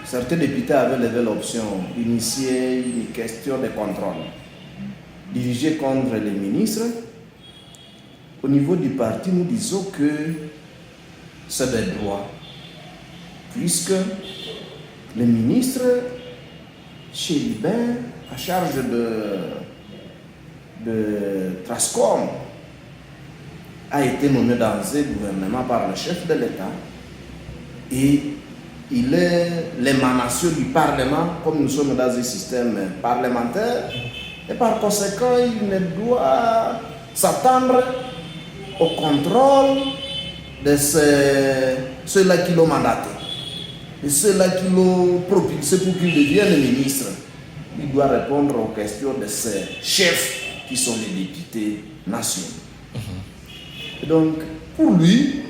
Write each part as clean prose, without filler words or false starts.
certains députés avaient levé l'option d'initier une question de contrôle dirigée contre les ministres. Au niveau du parti, nous disons que c'est des droits, puisque le ministre Chéribin, à charge de Trascom, a été nommé dans ce gouvernement par le chef de l'État et il est l'émanation du Parlement, comme nous sommes dans un système parlementaire, et par conséquent, il ne doit s'attendre au contrôle de ceux-là qui l'ont mandaté, de ceux-là qui l'ont propulsé pour qu'il devienne ministre. Il doit répondre aux questions de ces chefs qui sont les députés nationaux. Et donc, pour lui,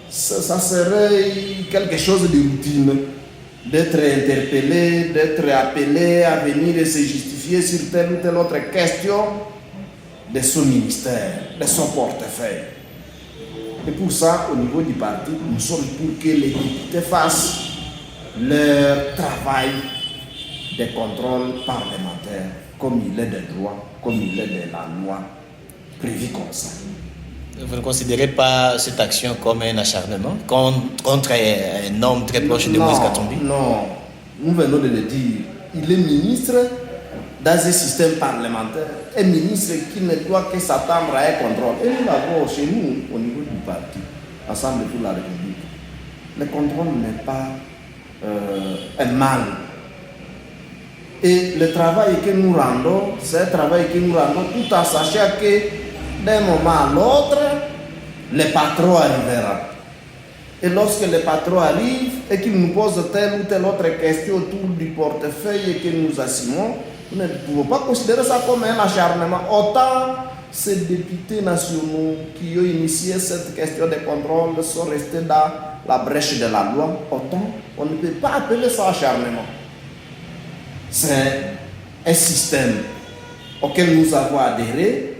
ça serait quelque chose de routine d'être interpellé, d'être appelé à venir et se justifier sur telle ou telle autre question de son ministère, de son portefeuille. Et pour ça, au niveau du parti, nous sommes pour que les députés fassent leur travail de contrôle parlementaire, comme il est de droit, comme il est de la loi prévue comme ça. Vous ne considérez pas cette action comme un acharnement contre un homme très proche de Moïse Katumbi? Non, nous venons de le dire. Il est ministre dans un système parlementaire, un ministre qui ne doit que s'attendre à un contrôle. Et nous l'avons chez nous, au niveau du parti, Ensemble pour la République. Le contrôle n'est pas un mal. Et le travail que nous rendons, c'est un travail que nous rendons tout en sachant que d'un moment à l'autre, le patron arrivera. Et lorsque le patron arrive et qu'il nous pose telle ou telle autre question autour du portefeuille et que nous assumons, nous ne pouvons pas considérer ça comme un acharnement. Autant ces députés nationaux qui ont initié cette question de contrôle sont restés dans la brèche de la loi, autant on ne peut pas appeler ça acharnement. C'est un système auquel nous avons adhéré,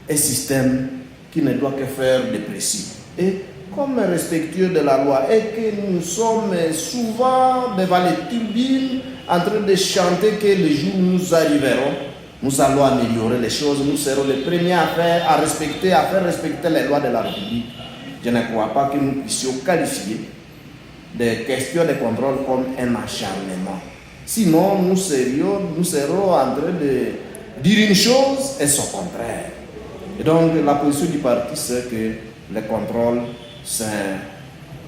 un système qui ne doit que faire des précis. Et comme respectueux de la loi, et que nous sommes souvent devant les turbines en train de chanter que les jours nous arriveront, nous allons améliorer les choses, nous serons les premiers à faire respecter les lois de la République. Je ne crois pas que nous puissions qualifier des questions de contrôle comme un acharnement. Sinon, nous serons en train de dire une chose et son contraire. Et donc, la position du parti, c'est que le contrôle, c'est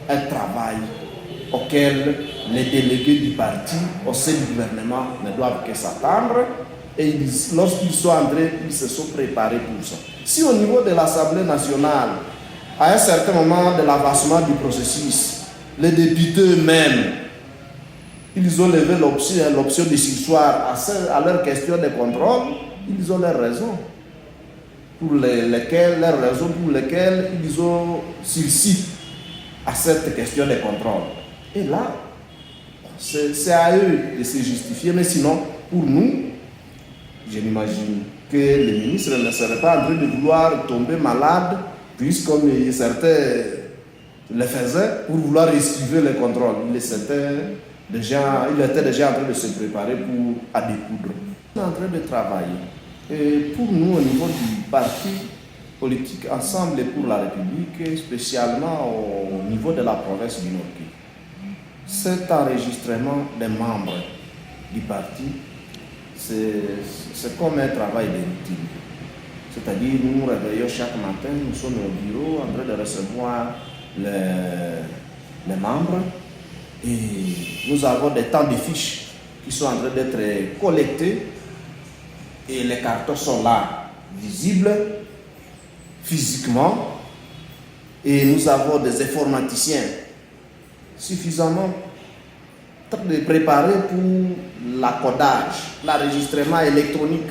un travail auquel les délégués du parti, au sein du gouvernement, ne doivent que s'attendre. Et lorsqu'ils sont entrés, ils se sont préparés pour ça. Si au niveau de l'Assemblée nationale, à un certain moment de l'avancement du processus, les députés eux-mêmes, ils ont levé l'option de surseoir à leurs questions de contrôle, ils ont leurs raisons. Pour lesquelles ils ont sursis à cette question de contrôle. Et là, c'est à eux de se justifier. Mais sinon, pour nous, je m'imagine que les ministres ne seraient pas en train de vouloir tomber malades, puisque comme certains le faisaient, pour vouloir esquiver le contrôle. Il était déjà en train de se préparer à découdre. On est en train de travailler. Et pour nous, au niveau du parti politique Ensemble pour la République, spécialement au niveau de la province du Nord-Kivu, cet enregistrement des membres du parti, c'est comme un travail de routine. C'est-à-dire, nous nous réveillons chaque matin, nous sommes au bureau en train de recevoir les membres et nous avons des temps de fiches qui sont en train d'être collectés. Et les cartons sont là, visibles, physiquement. Et nous avons des informaticiens suffisamment préparés pour l'accodage, l'enregistrement électronique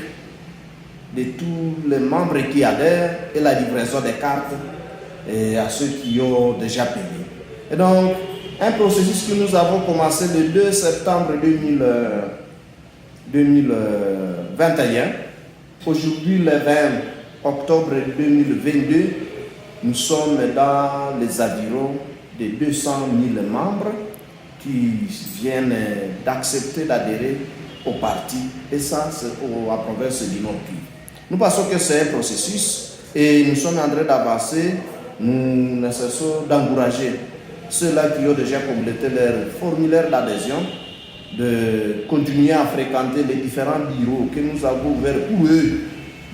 de tous les membres qui adhèrent et la livraison des cartes à ceux qui ont déjà payé. Et donc, un processus que nous avons commencé le 2 septembre 2021. Aujourd'hui, le 20 octobre 2022, nous sommes dans les avirons de 200 000 membres qui viennent d'accepter d'adhérer au parti, et ça, c'est à province du Nord Kivu. Nous pensons que c'est un processus et nous sommes en train d'avancer. Nous ne cessons d'encourager ceux-là qui ont déjà complété leur formulaire d'adhésion de continuer à fréquenter les différents bureaux que nous avons ouverts pour eux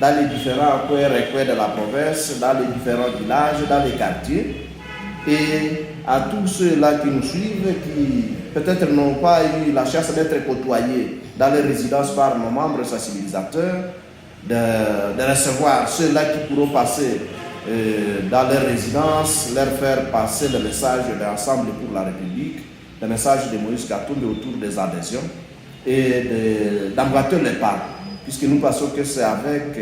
dans les différents coins de la province, dans les différents villages, dans les quartiers. Et à tous ceux-là qui nous suivent, qui peut-être n'ont pas eu la chance d'être côtoyés dans les résidences par nos membres sensibilisateurs, de recevoir ceux-là qui pourront passer dans les résidences, leur faire passer le message de l'Ensemble pour la République, le message de Moïse Katumbi autour des adhésions et d'emboîter les pas, puisque nous pensons que c'est avec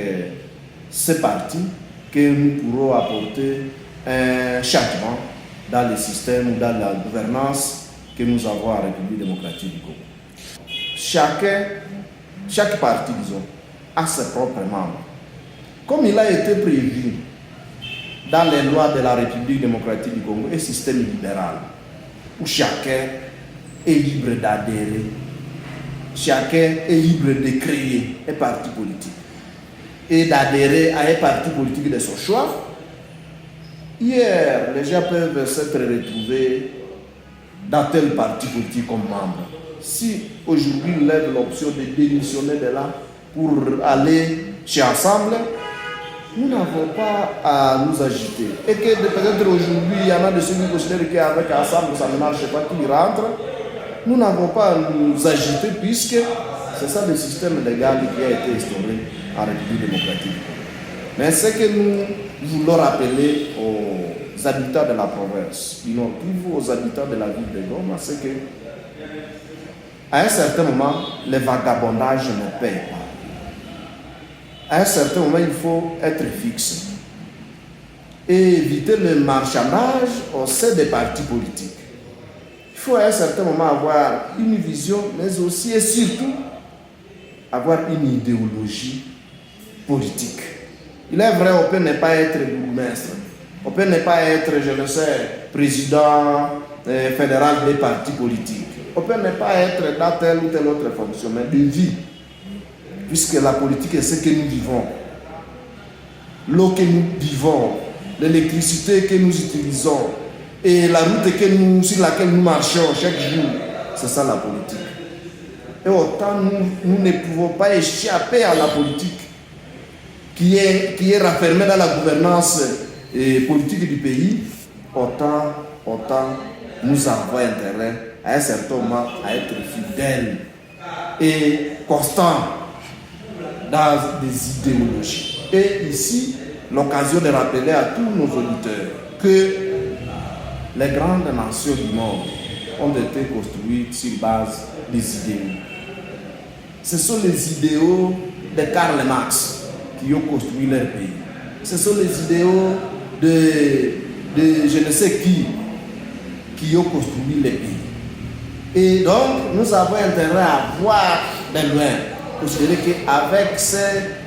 ces partis que nous pourrons apporter un changement dans le système ou dans la gouvernance que nous avons en République démocratique du Congo. Chaque parti, disons, a ses propres membres. Comme il a été prévu dans les lois de la République démocratique du Congo, un système libéral où chacun est libre d'adhérer, chacun est libre de créer un parti politique et d'adhérer à un parti politique de son choix. Hier, les gens peuvent s'être retrouvés dans tel parti politique comme membre. Si aujourd'hui ils lèvent l'option de démissionner de là pour aller chez Ensemble, nous n'avons pas à nous agiter. Et que peut-être aujourd'hui, il y en a de ceux qui considèrent qu'avec Ensemble, ça ne marche pas, qu'ils rentrent. Nous n'avons pas à nous agiter puisque c'est ça le système légal qui a été instauré en République démocratique. Mais ce que nous voulons rappeler aux habitants de la province du Nord Kivu, aux habitants de la ville de Goma, c'est que à un certain moment, le vagabondage ne paye pas. À un certain moment, il faut être fixe et éviter le marchandage au sein des partis politiques. Il faut à un certain moment avoir une vision, mais aussi et surtout avoir une idéologie politique. Il est vrai, on peut ne pas être bourgmestre, on peut ne pas être, je ne sais, président fédéral des partis politiques, on peut ne pas être dans telle ou telle autre fonction, mais de vie, puisque la politique est ce que nous vivons, l'eau que nous vivons, l'électricité que nous utilisons et la route sur laquelle nous marchons chaque jour, c'est ça la politique. Et autant nous ne pouvons pas échapper à la politique qui est raffermée dans la gouvernance politique du pays, autant nous avons intérêt à un certain moment à être fidèles et constants dans des idéologies. Et ici, l'occasion de rappeler à tous nos auditeurs que les grandes nations du monde ont été construites sur base des idéaux. Ce sont les idéaux de Karl Marx qui ont construit leur pays. Ce sont les idéaux de je ne sais qui ont construit les pays. Et donc, nous avons intérêt à voir de loin, considérer qu'avec cette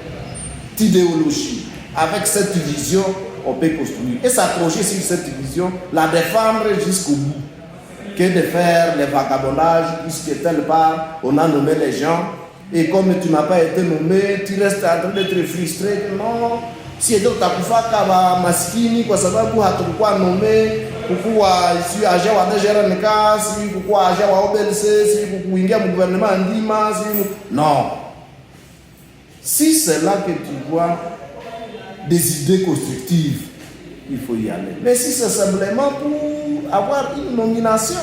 idéologie, avec cette vision, on peut construire. Et s'accrocher sur cette vision, la défendre jusqu'au bout. Que de faire les vagabondages, puisque telle part, on a nommé les gens, et comme tu n'as pas été nommé, tu restes en train d'être frustré. Non, si tu as maskini kwa sababu hatukuwa nome kukuwa si aja wa dejera nika si kukuwa aja wa OBLC si kukuingia mu gouvernement ndima si non. Si c'est là que tu vois des idées constructives, il faut y aller. Mais si c'est simplement pour avoir une nomination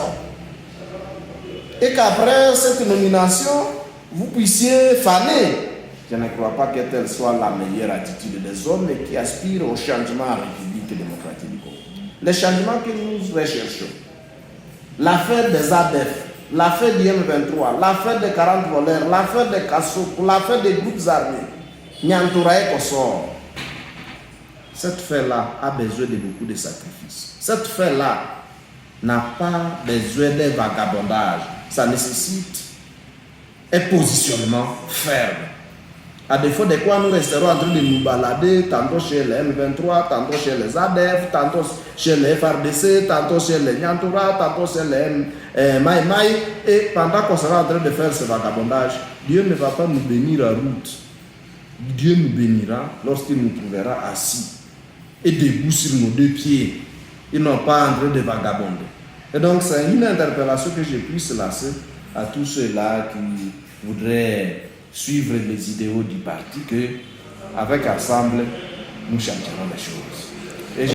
et qu'après cette nomination vous puissiez faner, je ne crois pas que telle soit la meilleure attitude des hommes qui aspirent au changement en République démocratique du Congo. Les changements que nous recherchons, l'affaire des ADF, l'affaire du M23, l'affaire des 40 voleurs, l'affaire des Kassoko, l'affaire des groupes armés, Nyantouraï Kossor, cette affaire-là a besoin de beaucoup de sacrifices. Cette affaire-là n'a pas besoin d'un vagabondage. Ça nécessite un positionnement ferme. À défaut de quoi nous resterons en train de nous balader, tantôt chez les M23, tantôt chez les ADF, tantôt chez les FRDC, tantôt chez les Nyantura, tantôt chez les Maï Maï. Et pendant qu'on sera en train de faire ce vagabondage, Dieu ne va pas nous bénir à route. Dieu nous bénira lorsqu'il nous trouvera assis et debout sur nos deux pieds. Ils n'ont pas en train de vagabonder. Et donc, c'est une interpellation que je puisse lancer à tous ceux-là qui voudraient suivre les idéaux du parti, que avec Ensemble, nous changerons les choses.